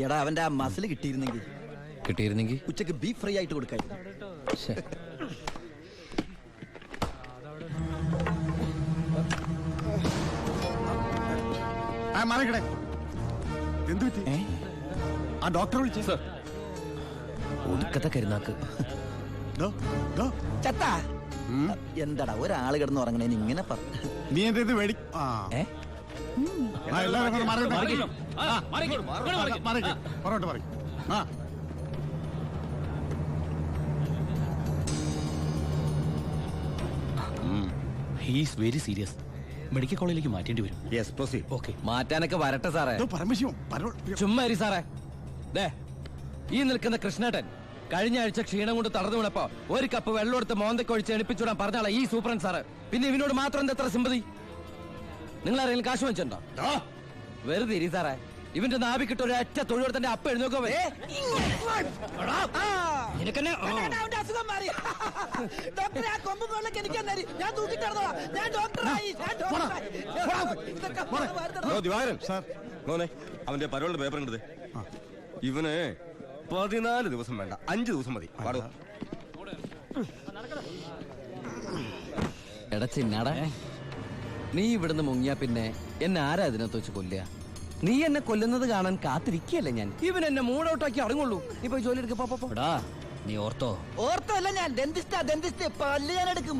എടാ അവന്റെ ആ മസിൽ കിട്ടിയിരുന്നെങ്കിൽ ഉച്ചക്ക് ബീഫ് ഫ്രൈ ആയിട്ട് കൊടുക്കായിരുന്നു. ആ ഡോക്ടറെ വിളിച്ചു സർ. ഒടുക്കത്തെ കരുനാക്ക്. എന്താടാ ഒരാള് കിടന്ന് ഉറങ്ങണേന് ഇങ്ങനെ നീ എന്ത് വേടി ഹീസ് വെരി സീരിയസ്. മെഡിക്കൽ കോളേജിലേക്ക് മാറ്റേണ്ടി വരും. Yes proceed. ഓക്കേ, മാറ്റാനൊക്കെ വരട്ടെ സാറേ. ചുമ്മാ സാറേ. ഈ നിൽക്കുന്ന കൃഷ്ണേട്ടൻ കഴിഞ്ഞ ആഴ്ച ക്ഷീണം കൊണ്ട് തളർന്നു വീണപ്പോ ഒരു കപ്പ് വെള്ളം എടുത്ത് മോന്തക്കൊഴിച്ച് എണിപ്പിച്ചുവിടാൻ പറഞ്ഞാളാ ഈ സൂപ്രണ്ട് സാറ്. പിന്നെ ഇവനോട് മാത്രം എന്താ എത്ര സിമ്പതി? നിങ്ങൾ ആരെങ്കിലും കാശ് വെച്ചിട്ടുണ്ടോ? വെറുതെ ഇരി സാറേ. ഇവന്റെ നാവിക്കിട്ട് ഒരു ഒറ്റ തൊഴിലെടുത്തന്റെ അപ്പ എഴുന്നോക്കോ. അവന്റെ പരോളിന്റെ പേപ്പർ കണ്ടത്. ഇവന് 14 ദിവസം വേണ്ട, 5 ദിവസം മതി. പാടോ. എടാ ചിന്നാടാ, നീ ഇവിടുന്ന് മുങ്ങിയാ പിന്നെ എന്നെ ആരാ അതിനകത്ത് വെച്ച് കൊല്ലുക? നീ എന്നെ കൊല്ലുന്നത് കാണാൻ കാത്തിരിക്കല്ലേ ഞാൻ. ഇവൻ എന്നെ മൂടൗട്ടാക്കി അടങ്ങുള്ളൂ. നീ പോയി ജോലി എടുക്കും. നീ ഓർത്തോ അല്ല, ഞാൻ ഡെന്റിസ്റ്റ് പല്ല് ഞാൻ എടുക്കും.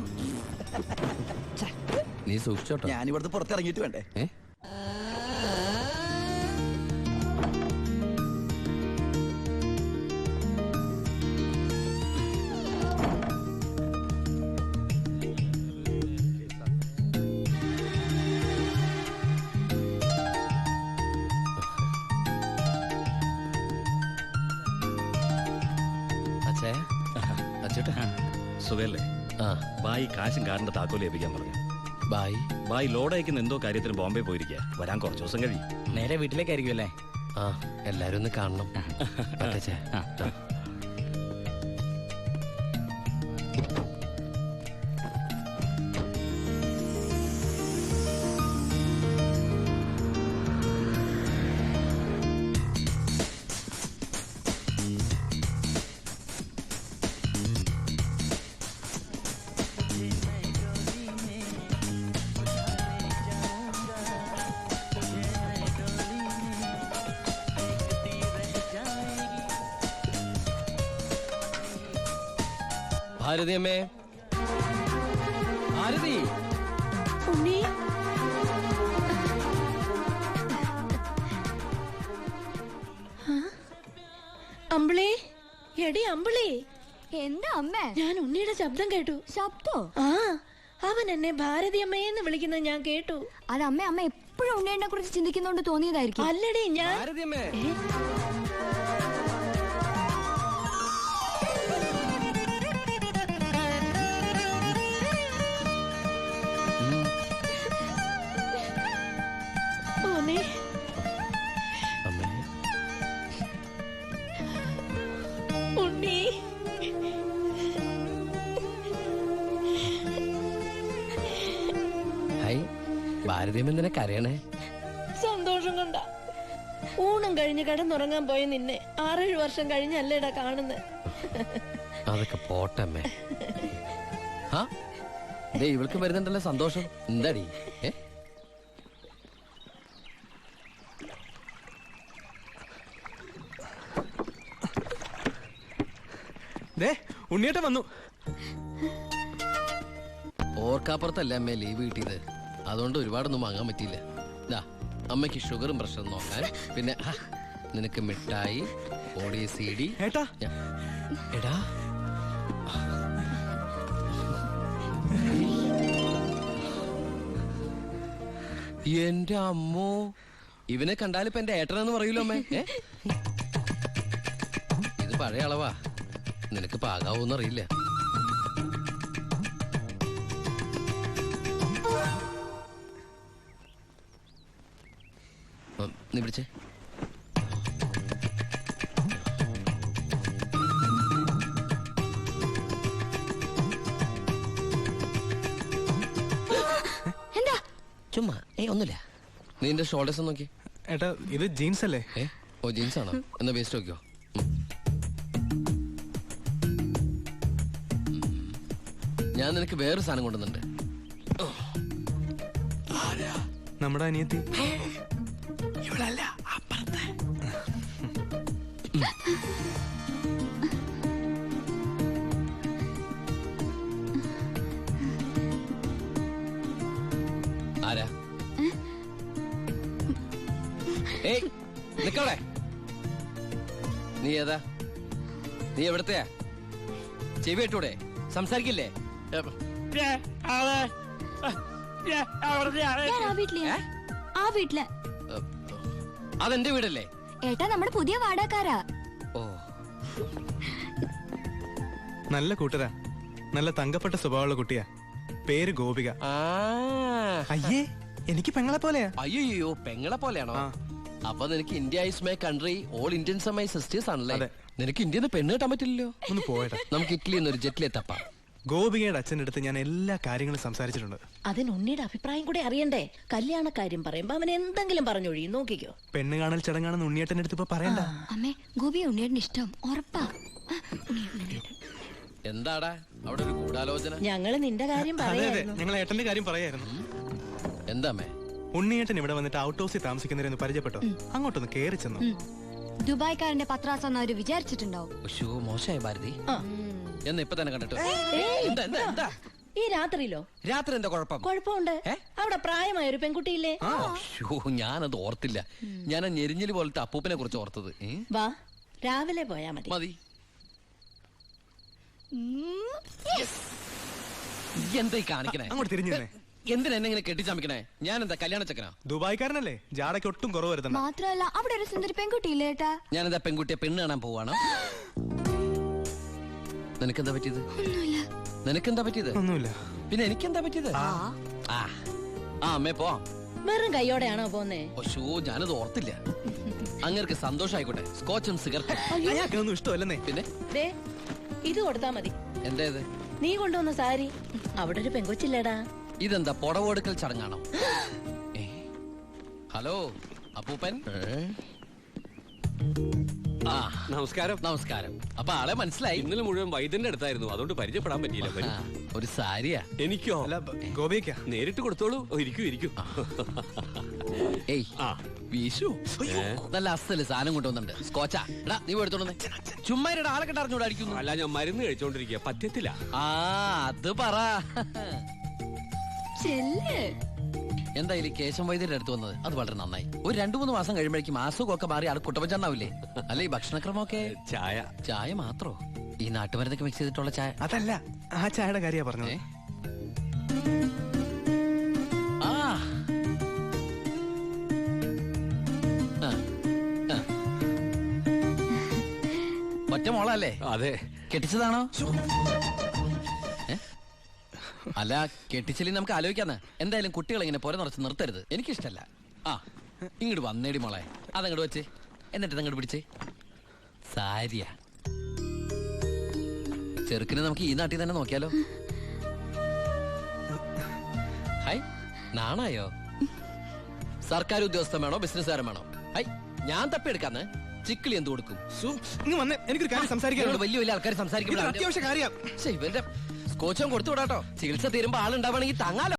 നീ സൂക്ഷിച്ചോട്ടോ. ഞാൻ ഇവിടുന്ന് പുറത്തിറങ്ങിയിട്ട് വേണ്ടേ? സുഖല്ലേ? ബായി കാശും കാറിന്റെ താക്കോല് ഏൽപ്പിക്കാൻ പറഞ്ഞു. ബായി ലോഡ് അയക്കുന്ന എന്തോ കാര്യത്തിന് ബോംബെ പോയിരിക്കുക. വരാൻ കുറച്ചു ദിവസം കഴിയും. നേരെ വീട്ടിലേക്കായിരിക്കും അല്ലേ? എല്ലാരും ഒന്ന് കാണണം. ഭാരതി അമ്മേ, ഭാരതി. അമ്പിളി, എടി അമ്പിളി. എന്താ അമ്മേ? ഞാൻ ഉണ്ണിയുടെ ശബ്ദം കേട്ടു. ശബ്ദോ? അവൻ എന്നെ ഭാരതി അമ്മയെന്ന് വിളിക്കുന്നത് ഞാൻ കേട്ടു. അത് അമ്മ എപ്പോഴും ഉണ്ണിയെ കുറിച്ച് ചിന്തിക്കുന്നോണ്ട് തോന്നിയതായിരിക്കും. അല്ലടി, ഞാൻ ഭാരതി അമ്മേ. ഉണ്ണി, ഭാരതീയം എന്തിനാ കരയണേ? സന്തോഷം കൊണ്ട. ഊണം കഴിഞ്ഞ് കിടന്നുറങ്ങാൻ പോയി നിന്നെ 6-7 വർഷം കഴിഞ്ഞല്ലേടാ കാണുന്നത്. അതൊക്കെ പോട്ടമ്മേ. ഇവൾക്ക് വരുന്നുണ്ടല്ലോ സന്തോഷം. എന്താടി? ഉണ്ണിയേട്ടൻ വന്നു. ഓർക്കാപ്പുറത്തല്ലേ അമ്മേ ലീവ് കിട്ടിയത്. അതുകൊണ്ട് ഒരുപാടൊന്നും വാങ്ങാൻ പറ്റിയില്ല. അമ്മയ്ക്ക് ഷുഗറും പ്രഷറും നോക്കാൻ, പിന്നെ നിനക്ക് മിഠായി, ഓടി CD. എടാ, എന്റെ അമ്മോ, ഇവനെ കണ്ടാലിപ്പോ എന്റെ ഏട്ടനെന്ന് പറയൂലോ അമ്മേ. ഇത് പഴയ അളവാ, നിനക്ക് പാകാവൂന്നറിയില്ല. നീ പിടിച്ചേ. ചുമ്മാ ഒന്നുമില്ല. നിന്റെ ഷോൾഡേഴ്സ് നോക്കി. ഏട്ടാ ഇത് ജീൻസ് അല്ലേ? ഓ ജീൻസ് ആണോ? എന്നാ വേസ്റ്റ് നോക്കിയോ. ഞാൻ നിനക്ക് വേറൊരു സാധനം കൊണ്ടുവന്നുണ്ട്. നമ്മുടെ അനിയത്തി. ഇവളല്ല, അപ്പുറത്തെ. ആരാ? ഏയ് നിക്കവിടെ. നീ ഏതാ? നീ എവിടത്തെയാ? ചെവി ഇട്ടൂടെ? സംസാരിക്കില്ലേ? ഞാൻ ആ വീട്ടിലെയാ. ആ വീട്ടില്. അതെന്റെ വീടല്ലേ? ഏട്ടാ നമ്മുടെ പുതിയ വാടകക്കാരാ. ഓ നല്ല കൂട്ടരാ, നല്ല തങ്കപ്പെട്ട സ്വഭാവമുള്ള കുട്ടിയാ. പേര് ഗോപിക. അയ്യേ എനിക്ക് പെങ്ങളെ പോലെയാ. അയ്യോ പെങ്ങളെ പോലെയാണോ? അപ്പൊ നിനക്ക് India is my country, all Indians are my sisters ആണല്ലേ? നിനക്ക് ഇന്ത്യന്ന് പെണ്ണ് കിട്ടാൻ പറ്റില്ലല്ലോ. ഒന്ന് പോയടാ. നമുക്ക് ഇറ്റലിയിൽ നിന്ന് ഒരു ജെറ്റിലെ തപ്പാം. ഗോപികയുടെ അച്ഛൻ്റെ അടുത്ത് ഞാൻ എല്ലാ കാര്യങ്ങളും സംസാരിച്ചിട്ടുണ്ട്. അതിന് ഉണ്ണിയുടെ അഭിപ്രായം കൂടെ അറിയണ്ടേ? കല്യാണ കാര്യം പറയുമ്പോ അവൻ എന്തെങ്കിലും പറഞ്ഞൊഴിയും. നോക്കിക്കോ. പെണ്ണ് കാണൽ ചടങ്ങാണെന്ന് ഉണ്ണിയേട്ടൻ്റെ അടുത്ത് ഇപ്പൊ പറയണ്ട. അമ്മേ ഗോപി ഉണ്ണിയേട്ടന് ഇഷ്ടം ഉറപ്പാ. എന്താടാ അവിടെ ഒരു ഗൂഢാലോചന? ഞങ്ങള് നിന്റെ കാര്യം അതെ അതെ, പറയായിരുന്നു. ഞങ്ങൾ ഏട്ടന്റെ കാര്യം പറയായിരുന്നു. എന്താമേ? ഉണ്ണിയേട്ടൻ ഇവിടെ വന്നിട്ട് ഔട്ട് ഹൗസിൽ താമസിക്കുന്നവരെന്ന് പരിചയപ്പെട്ടോ. അങ്ങോട്ടൊന്ന് കേറി ചെന്നു. ദുബായ്ക്കാരന്റെ പത്രാസെന്ന് അവര് വിചാരിച്ചിട്ടുണ്ടാവും. മോശമായ ഭാരതി. എന്നാ ഇപ്പൊ തന്നെ കണ്ടിട്ട്. എന്താ എന്താ എന്താ? ഈ രാത്രിയിലോ? രാത്രി എന്താ കുഴപ്പം? കുഴപ്പമുണ്ട്. അവിടെ പ്രായമായ ഒരു പെൺകുട്ടിയില്ലേ? ഞാനത് ഓർത്തില്ല. ഞാൻ ആ ഞെരിഞ്ഞില് പോലത്തെ അപ്പൂപ്പനെ കുറിച്ച് ഓർത്തത്. വാ, രാവിലെ പോയാ മതി. മതി. എന്താ കാണിക്കണേ? അങ്ങോട്ട് തിരിഞ്ഞു തന്നെ. എന്തിനാ എന്നെ ഇങ്ങനെ കെട്ടിച്ചമിക്കണേ? ഞാൻ എന്താ കല്യാണ ചക്കനാ? ദുബായ്ക്കാരനല്ലേ, ജാടയ്ക്ക് ഒട്ടും കുറവ് വരുത്തണ്ട. മാത്രമല്ല അവിടെ ഒരു സുന്ദരി പെൺകുട്ടിയില്ലേ ഏട്ടാ? ഞാനെന്താ പെൺകുട്ടിയെ പെണ്ണ് കാണാൻ പോവാണ്? നിനക്കെന്താ പറ്റിയത്? നിനക്കെന്താ പറ്റിയത്? ഒന്നുമില്ല. പിന്നെ എനിക്കെന്താ പറ്റിയത്? അമ്മേ പോ. വെറും കൈയോടെയാണോ പോന്നേ? ഞാനത് ഓർത്തില്ല. അങ്ങർക്ക് സന്തോഷായിക്കോട്ടെ. സ്കോച്ചും സിഗരറ്റും അയാൾക്കൊന്നും ഇഷ്ടമല്ലെന്നേ. പിന്നെ ദേ, ഇത് കൊടുത്താ മതി. എന്തേത്? നീ കൊണ്ടുവന്ന സാരി. അവിടെ ഒരു പെങ്കൊച്ചില്ലേടാ. ഇതെന്താ പുടവെടുക്കൽ ചടങ്ങാണോ? ഹലോ അപ്പൂപ്പൻ. നമസ്കാരം. നമസ്കാരം. അപ്പൊ ആളെ മനസ്സിലായി? ഇന്നലെ മുഴുവൻ വൈദ്യന്റെ അടുത്തായിരുന്നു, അതുകൊണ്ട് പരിചയപ്പെടാൻ പറ്റിയില്ല. വരൂ. ഒരു സാരിയാ? എനിക്കോ? അല്ല ഗോപിക. നേരിട്ട് കൊടുത്തോളൂ. ഇരിക്കൂ ഇരിക്കൂ. ഏയ് വീശു. നല്ല അസല് സാധനം കൊണ്ടുവന്നുണ്ട്. സ്കോച്ചാ. എടാ നീ എടുത്തോണ്ട് ചുമ്മാ ആളെ കണ്ടറിഞ്ഞൂടായിരിക്കുന്നു. അല്ല, ഞാൻ മരുന്ന് കഴിച്ചോണ്ടിരിക്കുക, പറ്റത്തില്ല. അത് പറ. എന്തായാലും കേശം വൈദ്യരുടെ അടുത്ത് വന്നത് അത് വളരെ നന്നായി. ഒരു 2-3 മാസം കഴിയുമ്പോഴേക്കും അസുഖമൊക്കെ മാറി ആൾ കുട്ടപ്പച്ചാണ്ടാവില്ലേ? അല്ല ഈ ഭക്ഷണക്രമമൊക്കെ? ചായ മാത്രോ? ഈ നാട്ടുമരുന്നൊക്കെ മിക്സ് ചെയ്തിട്ടുള്ള ചായ? അതല്ല, ആ ചായയുടെ കാര്യ പറഞ്ഞത്. ഒറ്റ മോളല്ലേ? അതെ. കെട്ടിച്ചതാണോ? അല്ല കെട്ടിച്ചില്ലേ നമുക്ക് ആലോചിക്കാന്ന്. എന്തായാലും കുട്ടികൾ ഇങ്ങനെ പുര നിറച്ച് നിർത്തരുത്, എനിക്കിഷ്ടല്ല. ഇങ്ങോട്ട് വന്നേടി മോളെ. അതങ്ങോട്ട് വെച്ച് എന്നിട്ട് അങ്ങോട്ട് പിടിച്ചേ. സാരിയാ. ചെറുക്കിനെ നമുക്ക് ഈ നാട്ടിൽ തന്നെ നോക്കിയാലോ? ഹൈ നാണായോ? സർക്കാർ ഉദ്യോഗസ്ഥൻ വേണോ ബിസിനസ്സുകാരൻ വേണോ? ഹൈ ഞാൻ തപ്പിയെടുക്കാന്ന്. ചിക്കിളി എന്ത് കൊടുക്കും? എനിക്കൊരു കാര്യം സംസാരിക്കാൻ. വലിയ വലിയ ആൾക്കാർ സംസാരിക്കുമ്പോൾ അത്യാവശ്യ കാര്യം. ഇവന്റെ സ്കോച്ചും കൊടുത്തു വിടാട്ടോ. ചികിത്സ തീരുമ്പോ ആളുണ്ടാവണമെങ്കിൽ തങ്ങാലോ.